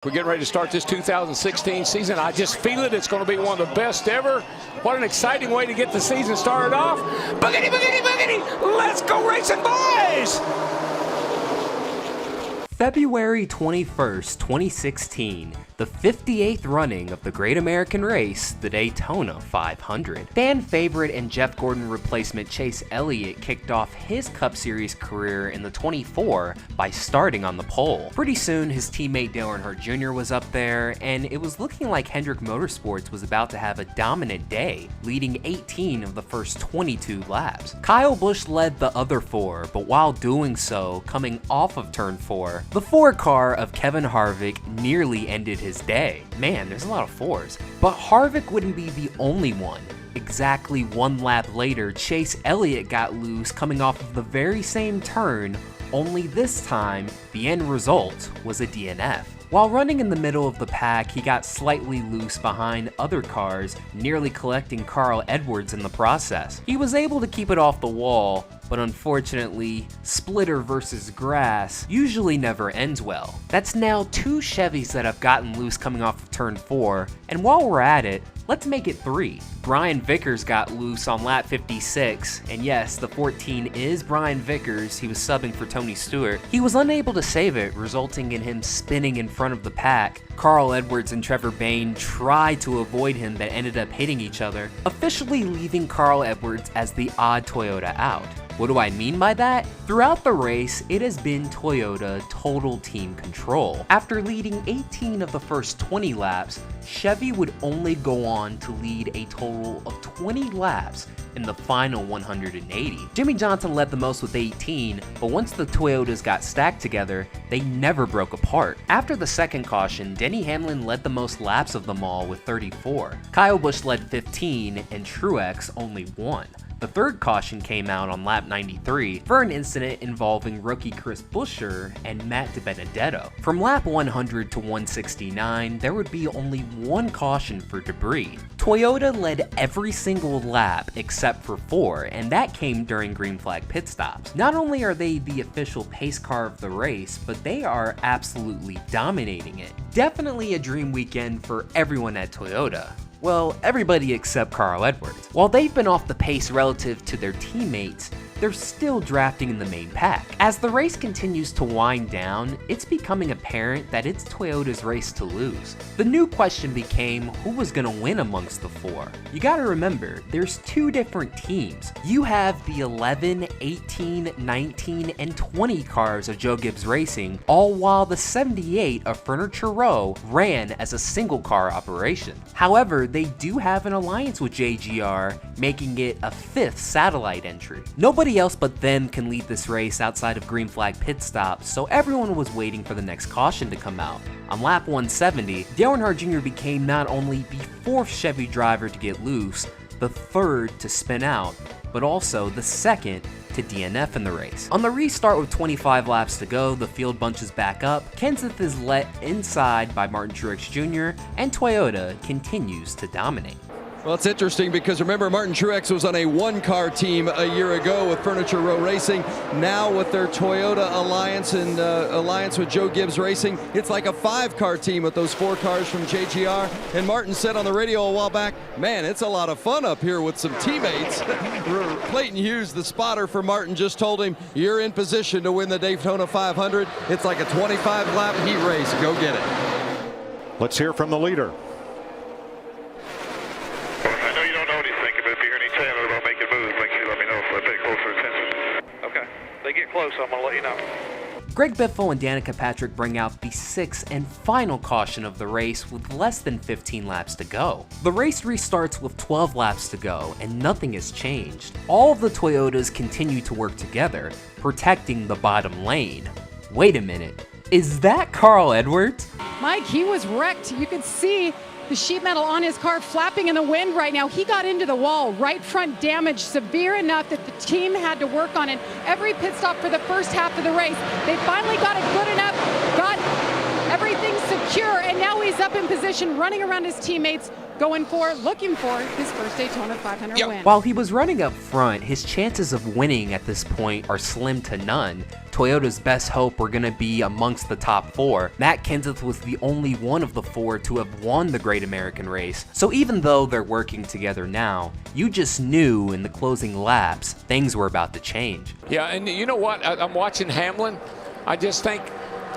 We're getting ready to start this 2016 season. I just feel it. It's going to be one of the best ever. What an exciting way to get the season started off. Boogity, boogity, boogity. Let's go racing, boys. February 21st, 2016, the 58th running of the Great American Race, the Daytona 500. Fan favorite and Jeff Gordon replacement Chase Elliott kicked off his Cup Series career in the 24 by starting on the pole. Pretty soon, his teammate Dale Earnhardt Jr. was up there, and it was looking like Hendrick Motorsports was about to have a dominant day, leading 18 of the first 22 laps. Kyle Busch led the other 4, but while doing so, coming off of turn 4, the 4 car of Kevin Harvick nearly ended his day. Man, there's a lot of 4s. But Harvick wouldn't be the only one. Exactly 1 lap later, Chase Elliott got loose coming off of the very same turn, only this time, the end result was a DNF. While running in the middle of the pack, he got slightly loose behind other cars, nearly collecting Carl Edwards in the process. He was able to keep it off the wall, but unfortunately, splitter versus grass usually never ends well. That's now 2 Chevys that have gotten loose coming off of turn 4, and while we're at it, let's make it 3. Brian Vickers got loose on lap 56, and yes, the 14 is Brian Vickers. He was subbing for Tony Stewart. He was unable to save it, resulting in him spinning in front of the pack. Carl Edwards and Trevor Bayne tried to avoid him but ended up hitting each other, officially leaving Carl Edwards as the odd Toyota out. What do I mean by that? Throughout the race, it has been Toyota total team control. After leading 18 of the first 20 laps, Chevy would only go on to lead a total of 20 laps in the final 180. Jimmy Johnson led the most with 18, but once the Toyotas got stacked together, they never broke apart. After the second caution, Denny Hamlin led the most laps of them all with 34. Kyle Busch led 15, and Truex only 1. The third caution came out on lap 93 for an incident involving rookie Chris Buescher and Matt DiBenedetto. From lap 100 to 169, there would be only 1 caution for debris. Toyota led every single lap except for 4, and that came during green flag pit stops. Not only are they the official pace car of the race, but they are absolutely dominating it. Definitely a dream weekend for everyone at Toyota. Well, everybody except Carl Edwards. While they've been off the pace relative to their teammates, they're still drafting in the main pack. As the race continues to wind down, it's becoming apparent that it's Toyota's race to lose. The new question became who was gonna win amongst the 4. You gotta remember, there's 2 different teams. You have the 11, 18, 19, and 20 cars of Joe Gibbs Racing, all while the 78 of Furniture Row ran as a single car operation. However, they do have an alliance with JGR, making it a 5th satellite entry. Nobody else but them can lead this race outside of green flag pit stops, so everyone was waiting for the next caution to come out. On lap 170, Dale Earnhardt Jr. became not only the 4th Chevy driver to get loose, the 3rd to spin out, but also the 2nd to DNF in the race. On the restart with 25 laps to go, the field bunches back up, Kenseth is let inside by Martin Truex Jr., and Toyota continues to dominate. Well, it's interesting because remember, Martin Truex was on a 1-car team a year ago with Furniture Row Racing. Now with their Toyota alliance and alliance with Joe Gibbs Racing, it's like a 5-car team with those 4 cars from JGR. And Martin said on the radio a while back, man, it's a lot of fun up here with some teammates. Clayton Hughes, the spotter for Martin, just told him, you're in position to win the Daytona 500. It's like a 25-lap heat race. Go get it. Let's hear from the leader. They get close, I'm going to let you know. Greg Biffle and Danica Patrick bring out the 6th and final caution of the race with less than 15 laps to go. The race restarts with 12 laps to go, and nothing has changed. All of the Toyotas continue to work together, protecting the bottom lane. Wait a minute, is that Carl Edwards? Mike, he was wrecked. You could see the sheet metal on his car flapping in the wind right now. He got into the wall, right front damage, severe enough that the team had to work on it. Every pit stop for the first half of the race. They finally got it good enough, got everything secure, and now he's up in position, running around his teammates, looking for his first Daytona 500 win. While he was running up front, his chances of winning at this point are slim to none. Toyota's best hope were going to be amongst the top 4. Matt Kenseth was the only one of the 4 to have won the Great American Race, so even though they're working together now, you just knew in the closing laps things were about to change. Yeah, and you know what? I'm watching Hamlin. I just think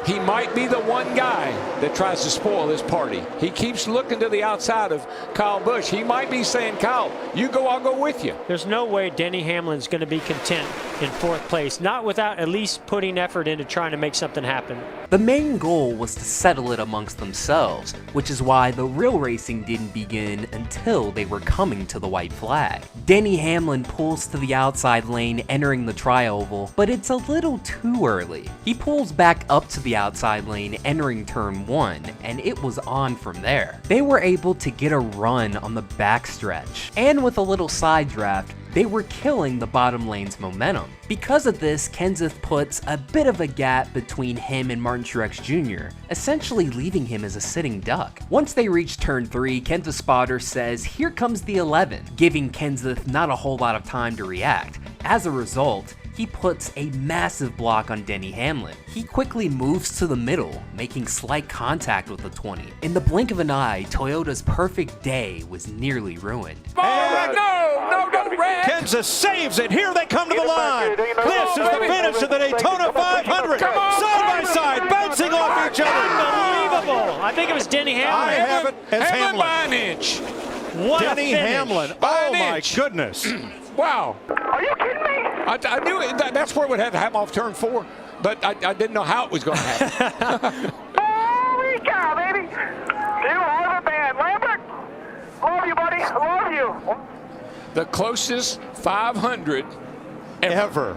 he might be the one guy that tries to spoil this party. He keeps looking to the outside of Kyle Busch. He might be saying, Kyle, you go, I'll go with you. There's no way Denny Hamlin's going to be content in 4th place, not without at least putting effort into trying to make something happen. The main goal was to settle it amongst themselves, which is why the real racing didn't begin until they were coming to the white flag. Denny Hamlin pulls to the outside lane entering the tri-oval, but it's a little too early. He pulls back up to the outside lane entering turn 1, and it was on from there. They were able to get a run on the backstretch, and with a little side draft, they were killing the bottom lane's momentum. Because of this, Kenseth puts a bit of a gap between him and Martin Truex Jr., essentially leaving him as a sitting duck. Once they reach turn 3, Kenseth's spotter says, "Here comes the 11," giving Kenseth not a whole lot of time to react. As a result, he puts a massive block on Denny Hamlin. He quickly moves to the middle, making slight contact with the 20. In the blink of an eye, Toyota's perfect day was nearly ruined. No, Red! Kenseth saves it. Here they come to the line. This is the finish of the Daytona 500. Come on, Side by side, bouncing off each other. Unbelievable! I think it was Denny Hamlin. I have it as Hamlin by Hamlin. an inch. What a Denny finish. Hamlin. By Oh an my inch. goodness. Wow. Are you kidding me? I knew it, that's where it would have to happen off turn 4, but I didn't know how it was going to happen. Holy cow, baby! You are the man. Lambert, love you, buddy. Love you. The closest 500 Ever.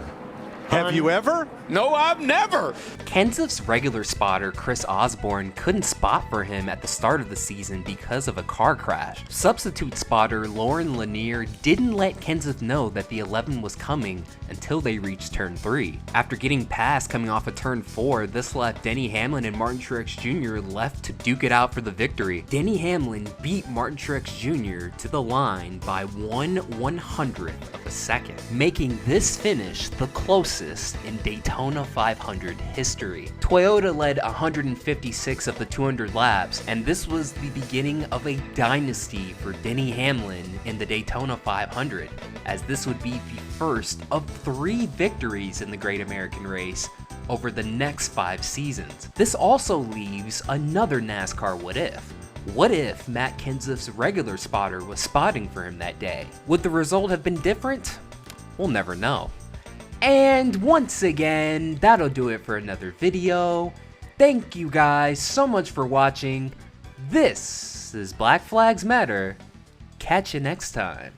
Have you ever? No, I've never. Kenseth's regular spotter, Chris Osborne, couldn't spot for him at the start of the season because of a car crash. Substitute spotter Lauren Lanier didn't let Kenseth know that the 11 was coming until they reached turn 3. After getting past coming off of turn 4, this left Denny Hamlin and Martin Truex Jr. left to duke it out for the victory. Denny Hamlin beat Martin Truex Jr. to the line by 1/100th of a second, making this finish the closest in Daytona 500 history. Toyota led 156 of the 200 laps, and this was the beginning of a dynasty for Denny Hamlin in the Daytona 500, as this would be the first of 3 victories in the Great American Race over the next 5 seasons. This also leaves another NASCAR what if. What if Matt Kenseth's regular spotter was spotting for him that day? Would the result have been different? We'll never know. And once again, that'll do it for another video. Thank you guys so much for watching. This is Black Flags Matter. Catch you next time.